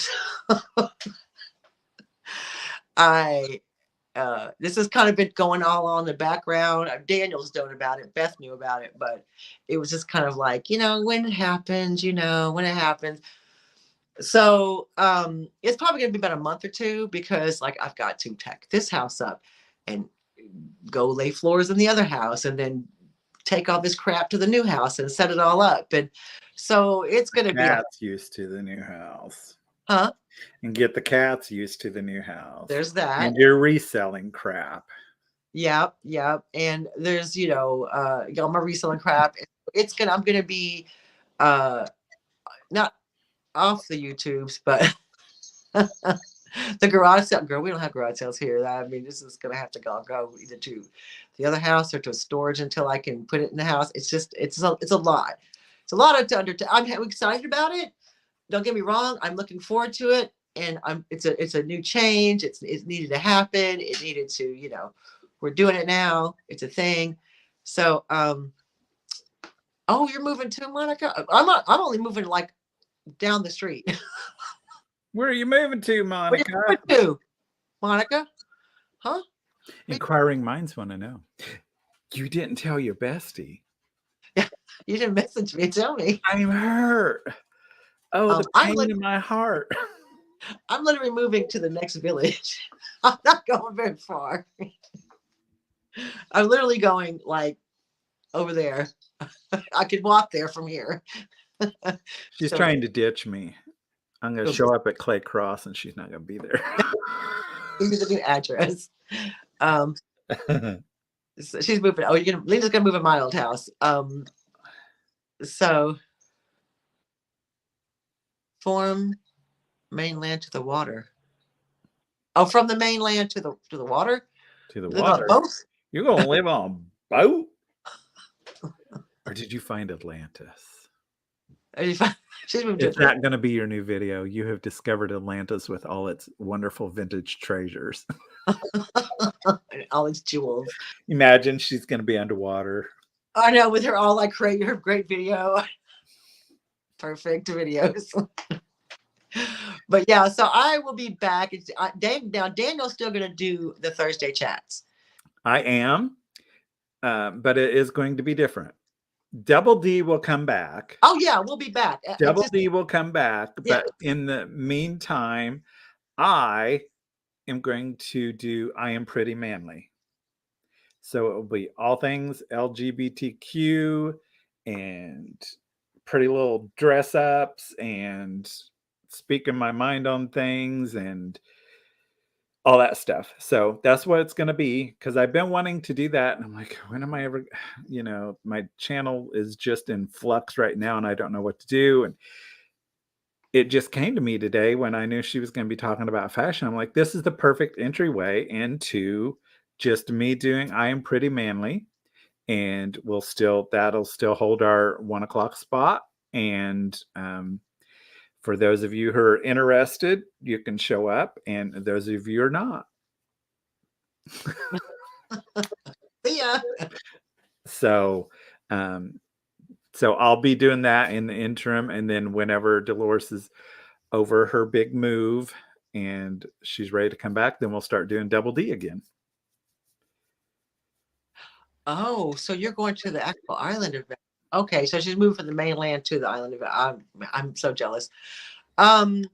This has kind of been going all on in the background. Daniel's known about it. Beth knew about it, but it was just kind of like, when it happens, when it happens. So it's probably going to be about a month or two because I've got to tack this house up and go lay floors in the other house and then take all this crap to the new house and set it all up. And so it's going to be used to the new house. Huh? And get the cats used to the new house. There's that. And you're reselling crap. Yep. And there's, my reselling crap. I'm going to be not off the YouTubes, but the garage sale. Girl, we don't have garage sales here. I mean, this is going to have to go either to the other house or to storage until I can put it in the house. It's a lot. It's a lot I'm excited about it. Don't get me wrong. I'm looking forward to it. And it's a new change. It needed to happen. It needed to, we're doing it now. It's a thing. So, oh, you're moving too, Monica? I'm only moving down the street. Where are you moving to, Monica? Where are you moving to, Monica? Huh? Inquiring minds want to know. You didn't tell your bestie. Yeah, you didn't message me and tell me. I'm hurt. Oh, the pain in my heart. I'm literally moving to the next village. I'm not going very far. I'm literally going over there. I could walk there from here. She's trying to ditch me. I'm going to show up at Clay Cross and she's not going to be there. Give me the new address. So she's moving. Oh, Linda's going to move in my old house. So from mainland to the water. Oh, from the mainland to the water? To the water. Both? You're going to live on a boat? Or did you find Atlantis? She's moved. Is that going to be your new video? You have discovered Atlantis with all its wonderful vintage treasures. All its jewels. Imagine she's going to be underwater. I know, with her all her great video. perfect videos. But yeah, so I will be back. Now Daniel's still going to do the Thursday chats. I am, but it is going to be different. Double D will come back. Oh yeah, we'll be back. Double D will come back, Yeah. but in the meantime, I am going to do I Am Pretty Manly. So it will be all things LGBTQ and pretty little dress ups and speaking my mind on things and all that stuff. So that's what it's going to be because I've been wanting to do that. And I'm like, when am I ever, my channel is just in flux right now and I don't know what to do. And it just came to me today when I knew she was going to be talking about fashion. I'm like, this is the perfect entryway into just me doing I Am Pretty Manly. And that'll still hold our 1 o'clock spot. And for those of you who are interested, you can show up. And those of you who are not. Yeah. So I'll be doing that in the interim. And then whenever Dolores is over her big move and she's ready to come back, then we'll start doing Double D again. Oh, so you're going to the actual island event. Okay, so she's moved from the mainland to the island event. I'm so jealous. Kathy,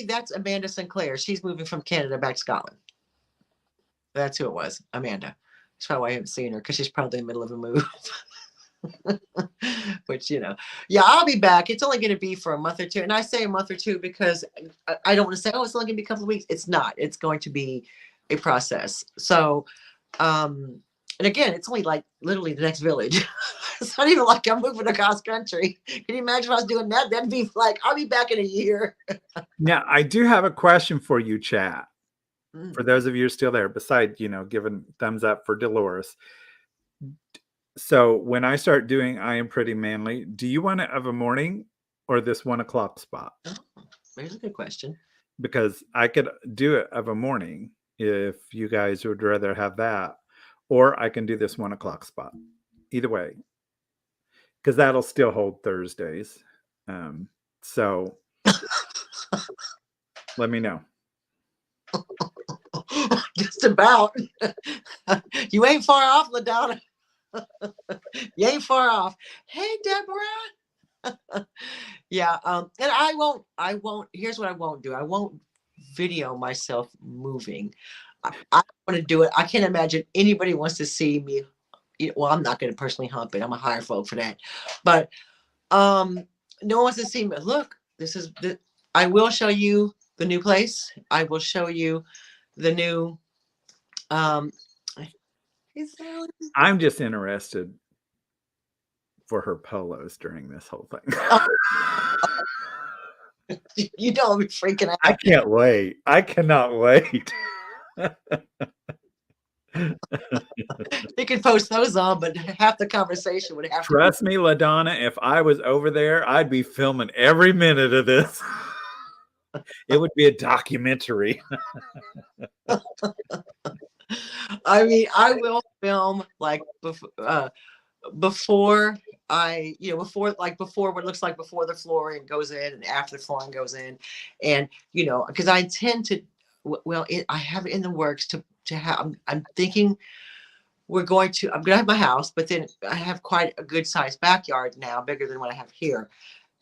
that's Amanda Sinclair. She's moving from Canada back to Scotland. That's who it was, Amanda. That's probably why I haven't seen her, because she's probably in the middle of a move. Which, yeah, I'll be back. It's only going to be for a month or two. And I say a month or two because I don't want to say, oh, it's only going to be a couple of weeks. It's not. It's going to be a process. So, and again, it's only like literally the next village. It's not even like I'm moving across country. Can you imagine if I was doing that? That'd be like, I'll be back in a year. Now, I do have a question for you, chat. For those of you who are still there, besides, giving thumbs up for Dolores. So when I start doing I Am Pretty Manly, do you want it of a morning or this 1 o'clock spot? Oh, there's a good question. Because I could do it of a morning if you guys would rather have that, or I can do this 1 o'clock spot. Either way, because that'll still hold Thursdays. So let me know. Just about. You ain't far off, LaDonna. You ain't far off. Hey, Deborah. Yeah. And I won't, here's what I won't do. I won't video myself moving. I want to do it. I can't imagine anybody wants to see me. Well, I'm not going to personally hump it. I'm a hire folk for that. But no one wants to see me. Look, I will show you the new place. I will show you the new I'm just interested for her polos during this whole thing. You don't be freaking out. I can't wait. I cannot wait. You could post those on, but half the conversation would have Trust me, LaDonna, if I was over there, I'd be filming every minute of this. It would be a documentary. I mean, I will film like before what it looks like before the flooring goes in and after the flooring goes in. And, because I intend to, I have it in the works to have, I'm thinking I'm going to have my house, but then I have quite a good sized backyard now, bigger than what I have here.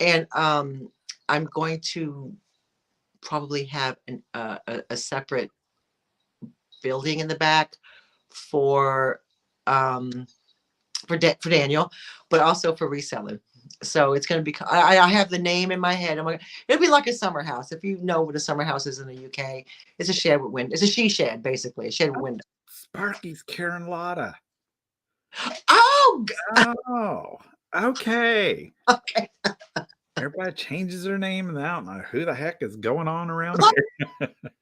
And I'm going to probably have a separate building in the back for Daniel, but also for reselling. So it's going to be, I have the name in my head. It'll be like a summer house. If you know what a summer house is in the UK, it's a shed with windows. It's a she shed, basically, a shed with windows. Sparky's Karen Lotta. Oh, okay. Okay. Everybody changes their name, and I don't know who the heck is going on around here.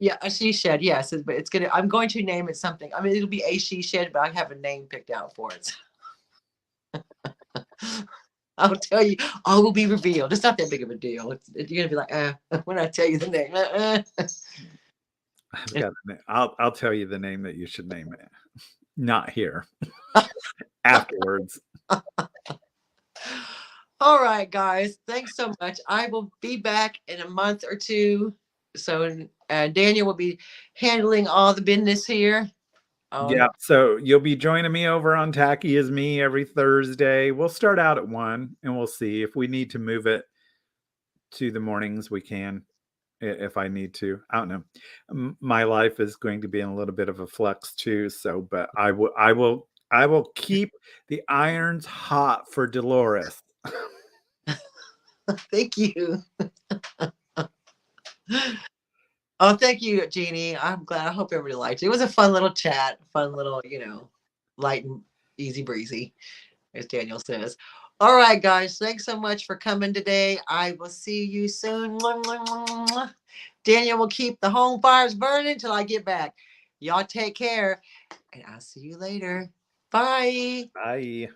Yeah, a she shed. Yes, but I'm going to name it something. I mean, it'll be a she shed, but I have a name picked out for it. I'll tell you, all will be revealed. It's not that big of a deal. You're gonna be like, when I tell you the name. I'll tell you the name that you should name it. Not here. Afterwards. All right, guys. Thanks so much. I will be back in a month or two. So Daniel will be handling all the business here. Yeah, so you'll be joining me over on Tacky as Me every Thursday. We'll start out at 1 and we'll see if we need to move it to the mornings we can if I need to. I don't know. My life is going to be in a little bit of a flux too, so but I will keep the irons hot for Dolores. Thank you. Oh, thank you, Jeannie. I'm glad. I hope everybody liked it. It was a fun little chat, fun little, light and easy breezy, as Daniel says. All right, guys. Thanks so much for coming today. I will see you soon. Daniel will keep the home fires burning until I get back. Y'all take care, and I'll see you later. Bye. Bye.